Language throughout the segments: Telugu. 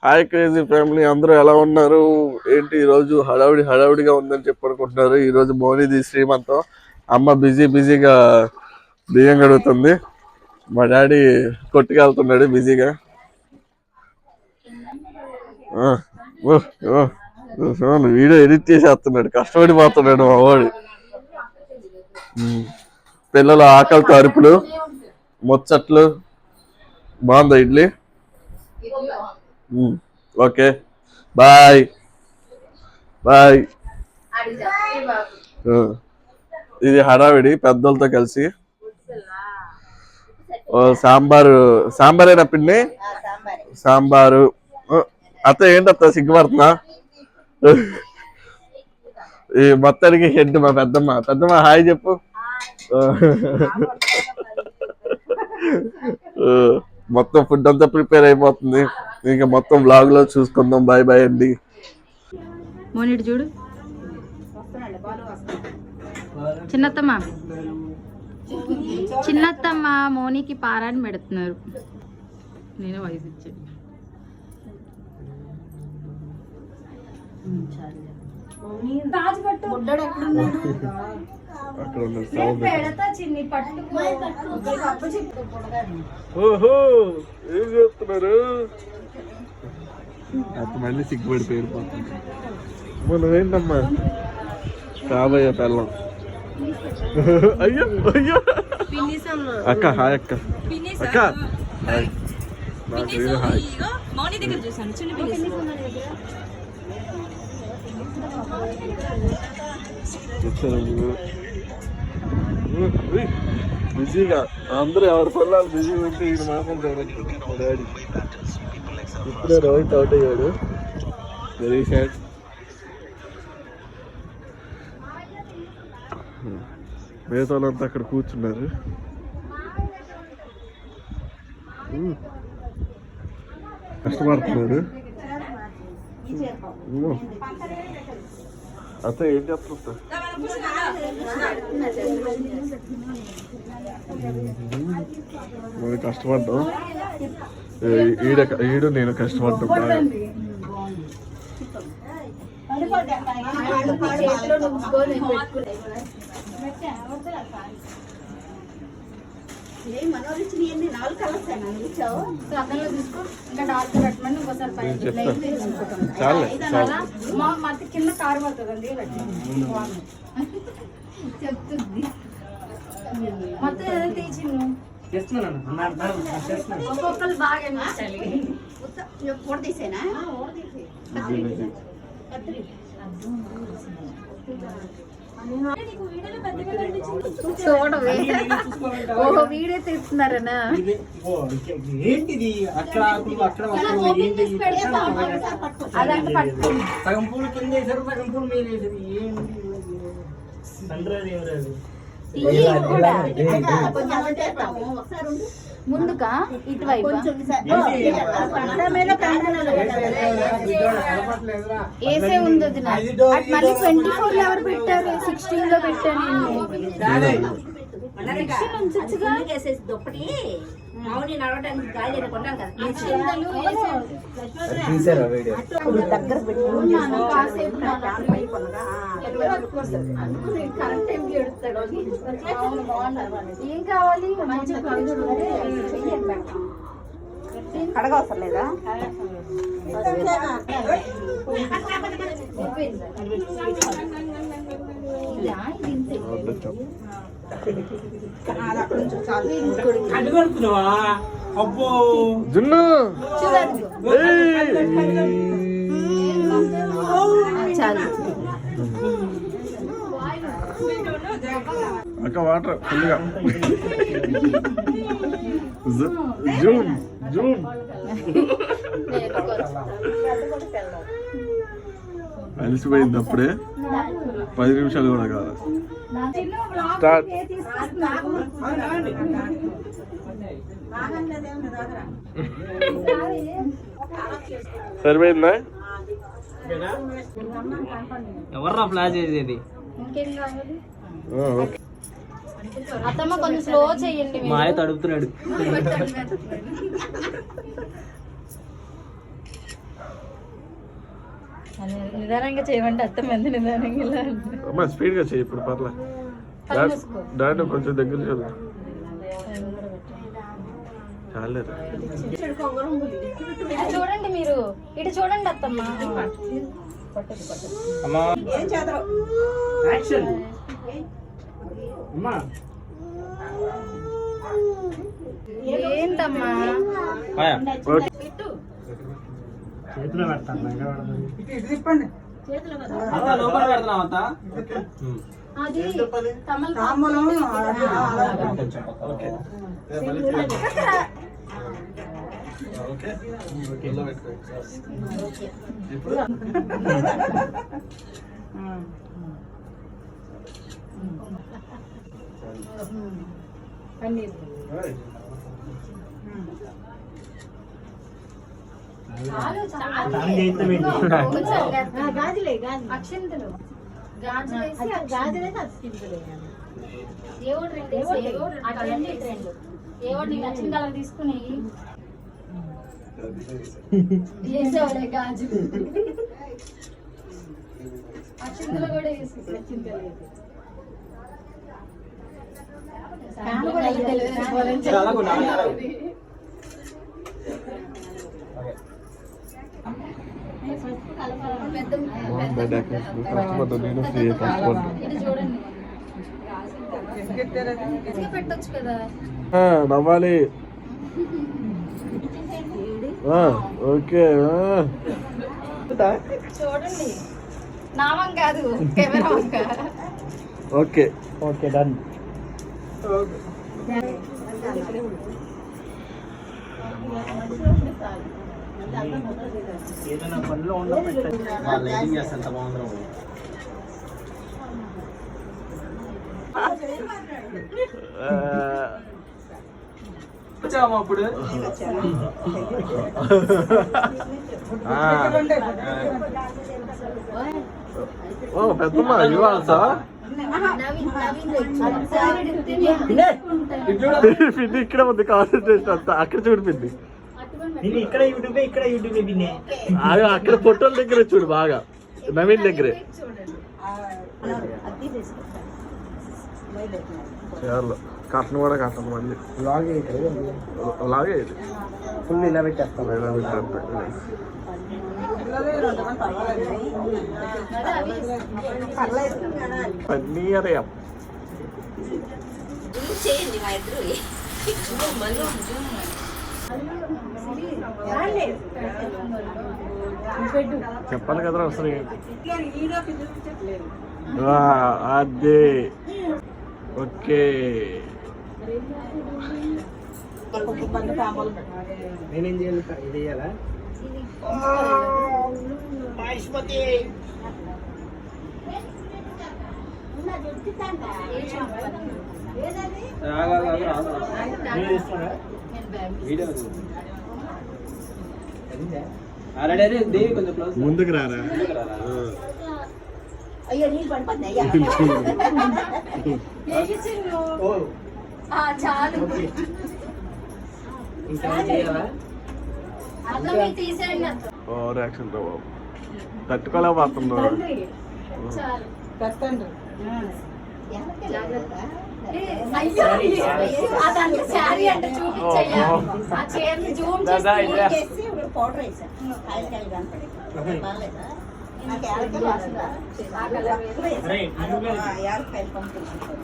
హాయ్ క్రేజీ ఫ్యామిలీ, అందరూ ఎలా ఉన్నారు? ఏంటి ఈరోజు హడావిడిగా ఉందని చెప్పనుకుంటున్నారు. ఈరోజు మోనీది శ్రీమంతం. అమ్మ బిజీగా బియ్యం కడుగుతుంది. మా డాడీ కొట్టుకెళ్తున్నాడు బిజీగా. వీడియో ఎడిట్ చేసేస్తున్నాడు, కష్టపడిపోతున్నాడు మా వాడు. పిల్లల ఆకలితో అరుపులు, ముచ్చట్లు. బాగుందా ఇడ్లీ? Okay, bye. ఇది హడావిడి పెద్దలతో కలిసి. సాంబారేనా పిండి? సాంబారు. అత్త ఏంటత్త సిగ్గుపడుతున్నా? ఈ మొత్తానికి హెడ్ మా పెద్దమ్మ హాయ్ చెప్పు. మొత్తం ఫుడ్ అంతా ప్రిపేర్ అయిపోతుంది. ఇంకా మొత్తం వ్లాగ్ లో చూసుకుందాం. బాయ్ అండి. మోనిటి చూడు, చిన్నత్తమ్మ మోనికి పారాన్ని పెడుతున్నారు. నేను వయసు ఇచ్చాను. ఓహో, ఏం చేస్తున్నారు? అంత మళ్ళీ సిగ్గుపడి పేరుపోతుంది. మనం ఏంటమ్మా కాబోయే పెళ్ళం. అయ్యో అక్క హాయ్. అక్క హాయ్. హాయ్. బిజీగా అందరూ ఎవరి పనులు బిజీగా ఉంటే ఇది మాత్రం చూడండి. మా డాడీ ఇప్పుడే రోహిత్ అవుట్ అయ్యాడు. Very sad. మిగతా వాళ్ళంతా అక్కడ కూర్చున్నారు. కష్టపడుతున్నారు. అత్త ఏం చేస్తున్నా? కష్టపడ్డాం. ఈడు నేను కష్టపడ్డాం బాగా. కింద కారు పడుతుంది చెప్తుంది మొత్తం ఏదైతే తీసిండు. ఒక్కొక్కరు బాగా ఓడదీసేనా? ఓహో వీడియో తీస్తున్నారనా? సగం పూలు కింద వేసారు, సగం పూలు మీద వేసారు. ముందుకా ఇటువైపు ఏసే ఉంది. మళ్ళీ 24 ఎవరు పెట్టారు? 16 లో పెట్టాను. మౌని నడవడానికి గాలి కొట్టాను కదా. దగ్గర ఏం కావాలి? కడగవసరం లేదా? అబ్బో జున్ను చాలు. అక్క వాటర్ ఫుల్గా. జూన్ అలిసిపోయింది అప్పుడే. 10 నిమిషాలు కూడా కాదు. స్టార్ట్. సరిపోయిందా? ఎవర్రా ఫ్లాష్ చేసేది? అత్తమ్మ కొంచెం స్లో చేయండి. మాయ తడుపుతున్నాడు. నిదానంగా చేయమంటే అత్త మంది నిదానంగా ఇలా అమ్మా స్పీడ్గా చేయి ఇప్పుడు పర్లే. డాడీ కొంచెం దగ్గర చూద్దాం. చాలేరా ఇటు చూడండి మీరు, ఇటు చూడండి అత్తమ్మ. అమ్మా ఏం చేద్దరు యాక్షన్ అమ్మా ఏంటమ్మా చేతిలో పెడతాను తిప్పండి అంతా లోపల పెడుతున్నావు అంతా అది తాంబూలం గాజులే అక్షింతలు గాజులేసి దేవుడు రెండు అటు రెండు ఇటు రెండు దేవుడు నీకు నచ్చిన కలర్ తీసుకుని వేసేవాడే గాజులు. అక్షింతలు కూడా వేసి పెట్టొచ్చు కదా. నవ్వాలి. ఓకే చూడండి, నామం కాదు కెమెరా వంక. ఓకే ఓకే డన్ ఏదైనా పనిలో ఎంత బాగుందో వచ్చాము అప్పుడు ఓ పెద్దమ్మా ఇవాళ సార్ పిన్ని ఇక్కడ ఉంది కాన్సన్ట్రేషన్ అంతా. అక్కడ చూడు పిన్ని, ఇక్కడ యూట్యూబ్ పిన్నే అక్కడ ఫోటోల దగ్గర చూడు బాగా, నవీన్ దగ్గరే. చాలా కట్టను కూడా కట్టను మళ్ళీ అలాగే ఇది ఫుల్ ఇలా పెట్టేస్తాం. పన్నీర్ చేయండి మా ఇద్దరు చెప్పాలి కదరా అసలు. అదే ఓకే. నేనేం చేయాలి? ఇది చేయాలా? ముందుకు రారా. అయ్యో నీళ్ళు పడిపోతుంది అయ్యా చాలు అర్థం మీరు తీసేయండి అర్థం. ఓ యాక్షన్ రా బాబు, తట్టుకోలేకపోతున్నా. చాలు. కట్టండి అయ్యో అదంటే శారీ అంటే చూపించయ్యా. ఆ చీరని జూమ్ చేసి పౌడర్ వేసాను కాయలు కాయలు కనపడి బాగలేదా నాకు యాలకాయలు వాసన యాలకాయలు పంపుతున్నాను.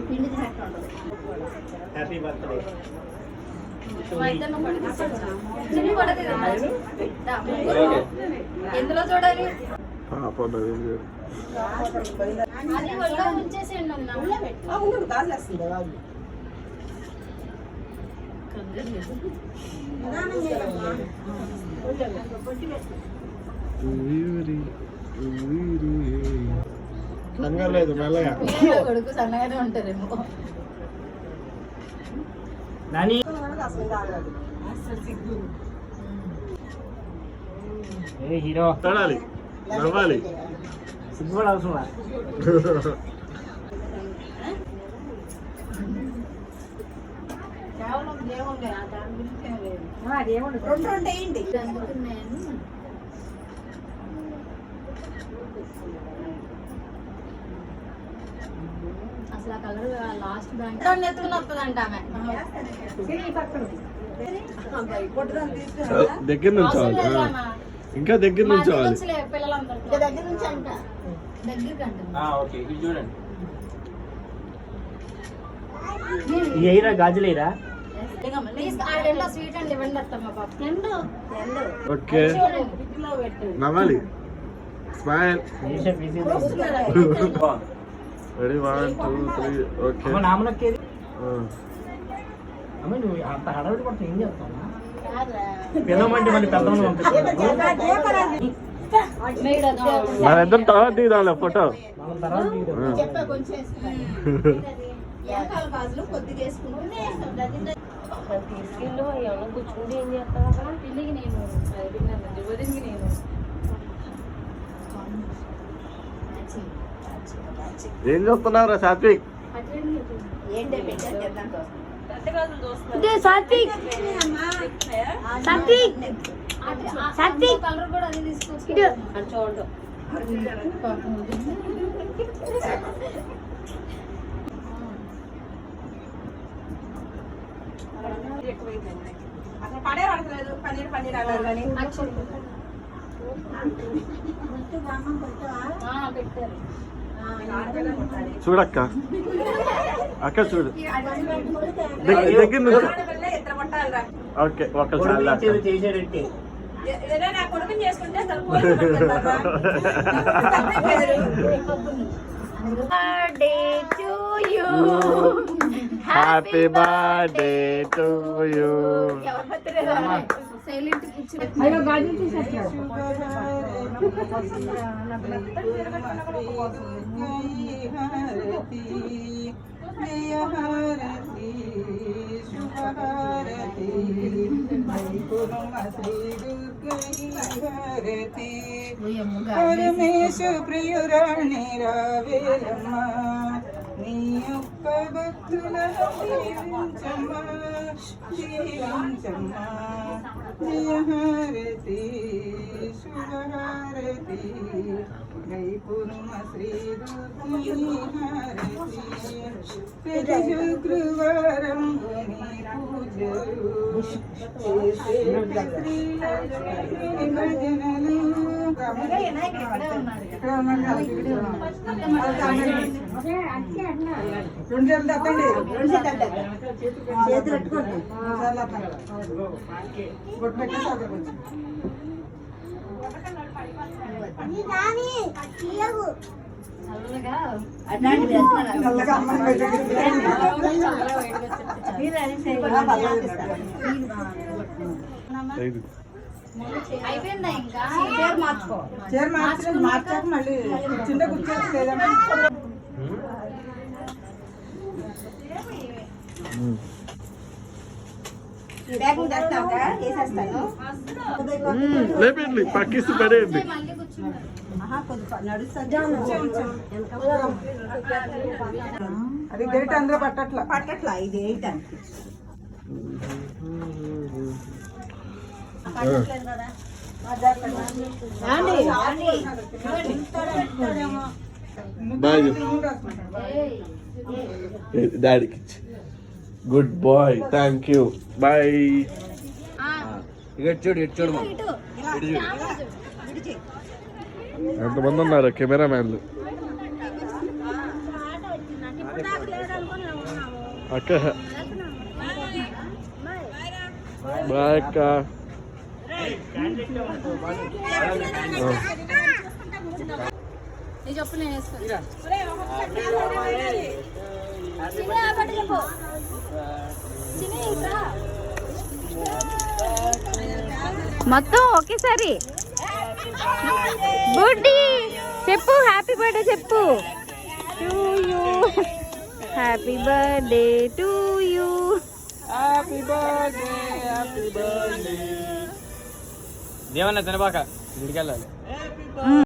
పిండి తినట్టు ఉంటుంది. Happy birthday. ఎందులో చూడాలి? పాపం అది ఒళ్ళో ఉంచేసేయండి అన్న. గాజులు వస్తుంది గాజులు లేదు మెల్లగా. కొడుకు సన్నగానే ఉంటారేమో. నాని ఏ హీరో తడాలి, నవ్వాలి. సిగ్గు అవసరం కేవలం దేవుడే దాని గురించి ఏం లేదు. అదేముండదు రెండు రెండు వేయండి. అందుకున్నాను. అసలు ఆ కలర్ లాస్ట్ బ్యాంక్ ఎత్తుకుని వస్తుందంట ఆమె. పొట్టుదాన్ని తీసుకురా. దగ్గర నుంచి అవసరం లేదు అమ్మా. ఇంకా దగ్గర మా నుంచి దగ్గర నుంచిలే పిల్లలందరూ. ఇంకా దగ్గర నుంచి అంట. దగ్గరికి అంట. ఓకే ఇది చూడండి. ఈ ఎయిరా గాజులేరా? ప్లీజ్ ఆ రెండు స్వీట్ అండ్ ఇవ్వండి అత్తమ్మ పాప. రెండు ఓకే ఇంట్లో పెట్టు. నవ్వాలి స్మైల్ వేసే పీసీ రెడీ 1 2 3 ఓకే అమ్మ నామనక్కేది. అమ్మ నువ్వు అంత హడావిడి పడుతుంది ఏం చేస్తావా? పిల్లమంటే మళ్ళీ పెద్దమని పంపిస్తాను. మన ఇద్దరం తర్వాత దిగుదాంలే ఫోటో. మనం తర్వాత తీయడం. చెప్పా కొంచెం వేసుకున్నాను. వెనకాల గాజులు కొద్దిగా వేసుకుంటే తీసుకెళ్ళు ఏమన్నా కూర్చుంటే ఏం చేస్తావా? పిల్లికి నేను వదిలికి నేను ఏం చూస్తున్నావురా సాత్విక్? ఏంటో పెట్టారు సాత్విక్ సాత్విక్ సాత్విక్ కలర్ కూడా అది తీసుకొచ్చి చూడండి. అసలు పడే పడతలేదు. పన్నీర్ పన్నీర్ అన్నారు కానీ పెట్టారు. చూడక్క అక్క చూడు దగ్గర నుంచి ఇద్దరు కొట్టాలిరా. ఓకే ఒక కొడుకు ఇచ్చేది చేసేటట్టే. ఏదైనా నా కొడుకుని చేసుకుంటే అసలు birthday to you. Happy birthday to you. Silent కూర్చో. పరమేశ ప్రియురాణి రావేలమ్మ నీ యొక్క భక్తులను దీవించమ్మా దీవించమ్మా జయహారతి శుభహారతి వైపుర్మ శ్రీ హారతి ప్రతి శుక్రవారం పూజలు శ్రీలక్ష్మీ భజనలు రెండు చేతులు తట్టండి. చేతులు పెట్టుకోండి. బొట్టు పెట్టి సాగర్ కొంచెం అట్లాంటివి చల్లగా అమ్మాయి అయిపోయిందా ఇంకా? చీర మార్చాక మళ్ళీ చిన్న కూర్చోవచ్చు లేదంటే బ్యాగింగ్ తెస్తాక వేసేస్తాను. లేపండి పక్కిస్తూ పడేయండి. మళ్ళీ కూర్చుంటారు. అది గేట్ అందరూ పట్టట్లా పట్టట్లా ఇది వేయటానికి. బాయ్ డాడీకి good boy thank you bye. ఎంతమంది ఉన్నారు కెమెరామ్యాన్లు? అక్క బాయ్ అక్క. నీ చెప్పు నేను వేస్తాను. మొత్తం ఒకేసారి బుడ్డి చెప్పు హ్యాపీ బర్త్డే చెప్పు. To you happy birthday to you. Happy birthday happy birthday Devanna తినబాక ఇంటికి వెళ్ళాలి.